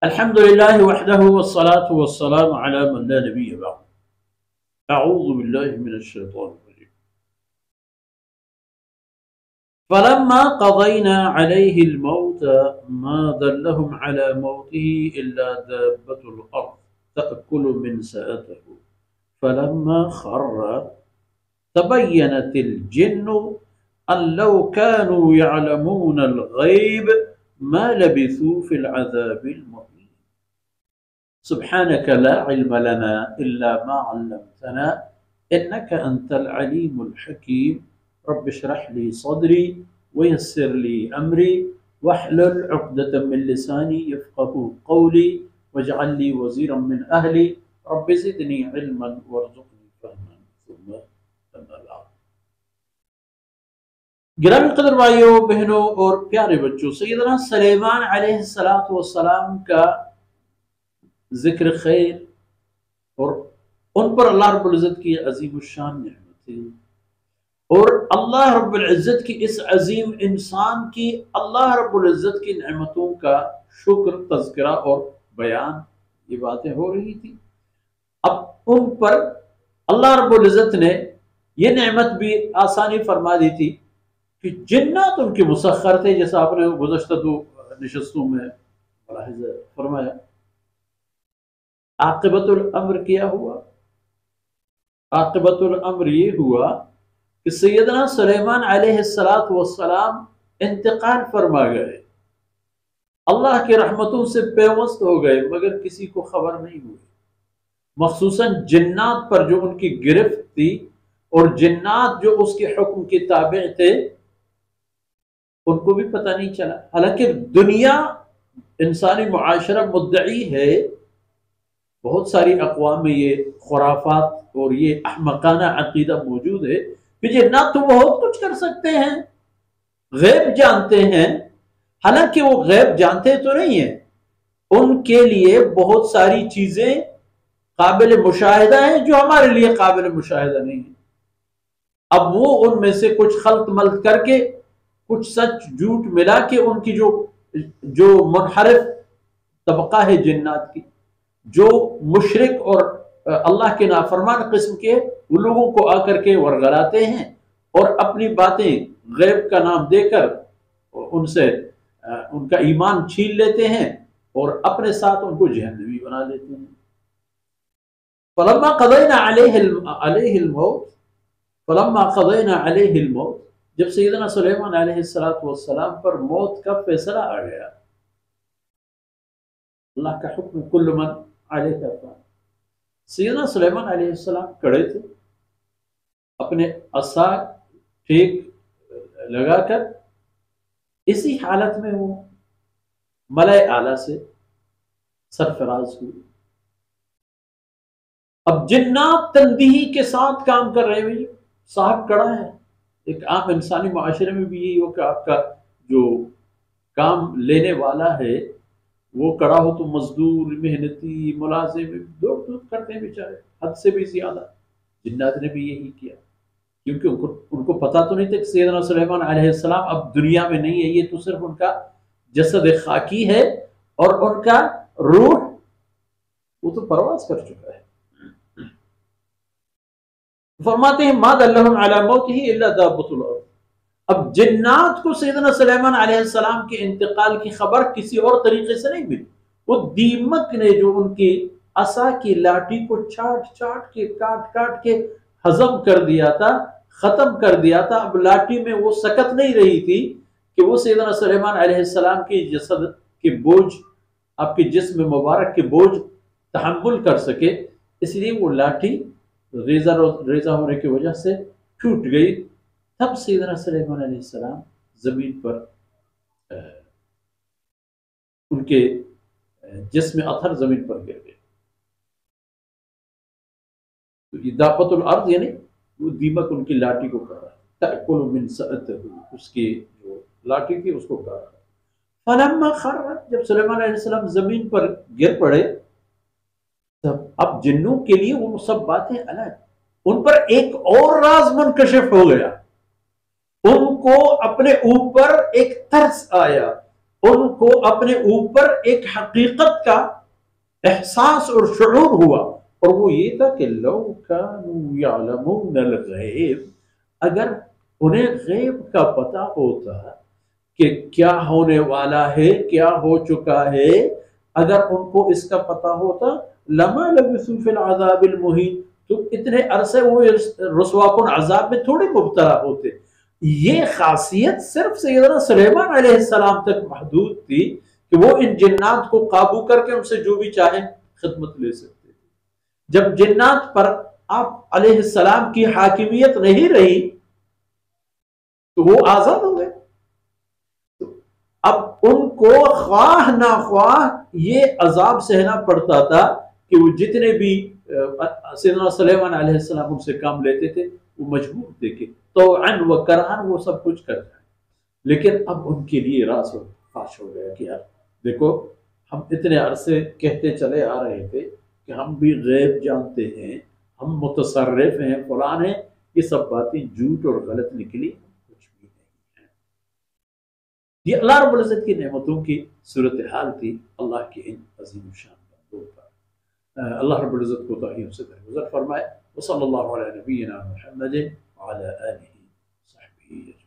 الحمد لله وحده والصلاة والسلام على من لا نبي بعد. أعوذ بالله من الشيطان الرجيم. فلما قضينا عليه الموت ما دلهم على موته إلا دابة الأرض تأكل من سأته فلما خر تبينت الجن أن لو كانوا يعلمون الغيب ما لبثوا في العذاب المهين. سبحانك لا علم لنا إلا ما علمتنا إنك أنت العليم الحكيم. رب اشرح لي صدري ويسر لي أمري واحلل عقدة من لساني يفقه قولي واجعل لي وزيرا من أهلي رب زدني علما وارزقني فهما ثم أما بعد. گرامی قدر بھائیوں بہنوں اور پیارے بچوں، سیدنا سلیمان علیہ السلام کا ذکر خیر اور ان پر اللہ رب العزت کی عظیم الشان نعمتیں اور اللہ رب العزت کی اس عظیم انسان کی اللہ رب العزت کی نعمتوں کا شکر، تذکرہ اور بیان، یہ باتیں ہو رہی تھی. اب ان پر اللہ رب العزت نے یہ نعمت بھی آسانی فرما دی تھی کہ جنات ان کے مسخر تھے، جیسا آپ نے گزشتہ دو نشستوں میں ملاحظہ فرمایا. عاقبت الامر کیا ہوا؟ عاقبت الامر یہ ہوا کہ سیدنا سلیمان علیہ السلام انتقال فرما گئے، اللہ کی رحمتوں سے پیوست ہو گئے، مگر کسی کو خبر نہیں ہوئی. مخصوصاً جنات پر جو ان کی گرفت تھی اور جنات جو اس کے حکم کے تابع تھے ان کو بھی پتہ نہیں چلا. حالانکہ دنیا انسانی معاشرہ مدعی ہے، بہت ساری اقوام میں یہ خرافات اور یہ احمقانہ عقیدہ موجود ہے کہ جنات تو بہت کچھ کر سکتے ہیں، غیب جانتے ہیں. حالانکہ وہ غیب جانتے تو نہیں ہیں، ان کے لیے بہت ساری چیزیں قابل مشاہدہ ہیں جو ہمارے لیے قابل مشاہدہ نہیں ہیں. اب وہ ان میں سے کچھ خلط ملط کر کے، کچھ سچ جھوٹ ملا کے، ان کی جو منحرف طبقہ ہے جنات کی، جو مشرک اور اللہ کے نافرمان قسم کے، وہ لوگوں کو آ کر کے ورغلاتے ہیں اور اپنی باتیں غیب کا نام دے کر ان سے ان کا ایمان چھین لیتے ہیں اور اپنے ساتھ ان کو جہنمی بنا لیتے ہیں. فلما قضینا علیہ الموت فلما قضینا علیہ الموت، جب سیدنا سلیمان علیہ السلام پر موت کا فیصلہ آ گیا، اللہ کا حکم کل من علیہ فان. سیدنا سلیمان علیہ السلام کھڑے تھے، اپنے عصا ٹھیک لگا کر، اسی حالت میں وہ ملائے اعلیٰ سے سرفراز ہوئے. اب جنات تندیہی کے ساتھ کام کر رہے ہوئے، صاحب کڑا ہے. ایک عام انسانی معاشرے میں بھی یہی ہو کہ آپ کا جو کام لینے والا ہے وہ کڑا ہو تو مزدور، محنتی، ملازم دوڑ کرتے ہیں بیچارے حد سے بھی زیادہ. جنات نے بھی یہی کیا، کیونکہ ان کو پتہ تو نہیں تھا کہ سیدنا سلیمان علیہ السلام اب دنیا میں نہیں ہے، یہ تو صرف ان کا جسد خاکی ہے اور ان کا روح وہ تو پرواز کر چکا ہے. فرماتے ہیں ما دلهم على موته الا دابۃ الارض. اب جنات کو سیدنا سلیمان علیہ السلام کے انتقال کی خبر کسی اور طریقے سے نہیں ملی. وہ دیمک نے جو ان کی عصا کی لاٹھی کو چاٹ کے کاٹ کے ہضم کر دیا تھا، ختم کر دیا تھا. اب لاٹھی میں وہ سکت نہیں رہی تھی کہ وہ سیدنا سلیمان علیہ السلام کے جسد کے بوجھ، آپ کے جسم مبارک کے بوجھ تحمل کر سکے. اس لیے وہ لاٹھی ریزہ ہونے کی وجہ سے ٹوٹ گئی. تب سیدنا سلیمان علیہ السلام زمین پر ان کے جسم اطہر زمین پر گر گئے. دابۃ الارض یعنی وہ دیمک ان کی لاٹھی کو کھا رہا ہے، تأکل من سأتہ، اس کی جو لاٹھی تھی اس کو کھا رہا ہے. فلما خر، جب سلیمان علیہ السلام زمین پر گر پڑے، اب جنوں کے لیے وہ سب باتیں الگ، ان پر ایک اور راز منکشف ہو گیا. ان کو اپنے اوپر ایک ترس آیا، ان کو اپنے اوپر ایک حقیقت کا احساس اور شعور ہوا، اور وہ یہ تھا کہ لو کانوا یعلمون الغیب، اگر انہیں غیب کا پتہ ہوتا کہ کیا ہونے والا ہے، کیا ہو چکا ہے، اگر ان کو اس کا پتہ ہوتا لما لبثوا فی العذاب المہین، تو اتنے عرصے وہ رسوا کن عذاب میں تھوڑی مبتلا ہوتے۔ یہ خاصیت صرف سیدنا سلیمان علیہ السلام تک محدود تھی کہ وہ ان جنات کو قابو کر کے ان سے جو بھی چاہیں خدمت لے سکتے تھے۔ جب جنات پر آپ علیہ السلام کی حاکمیت نہیں رہی تو وہ آزاد ہو گئے۔ اب ان کو خواہ ناخواہ یہ عذاب سہنا پڑتا تھا کہ وہ جتنے بھی سیدنا سلیمان علیہ السلام ان سے کام لیتے تھے وہ مجبور تھے کہ طوعاً و کرہاً وہ سب کچھ کر جائیں۔ لیکن اب ان کے لیے راز و فاش ہو گیا کہ یار دیکھو، ہم اتنے عرصے کہتے چلے آ رہے تھے کہ ہم بھی غیب جانتے ہیں، ہم متصرف ہیں، فلان ہیں، یہ سب باتیں جھوٹ اور غلط نکلی، کچھ بھی نہیں ہے۔ یہ اللہ رب العزت کی نعمتوں کی صورتحال تھی اللہ کے ان عظیم شان بندوں پر۔ اللہ رب العزت کو توحید سے درگزر فرمائے۔ وصلی اللہ علیہ نبینا محمد وعلی آلہ وصحبہ۔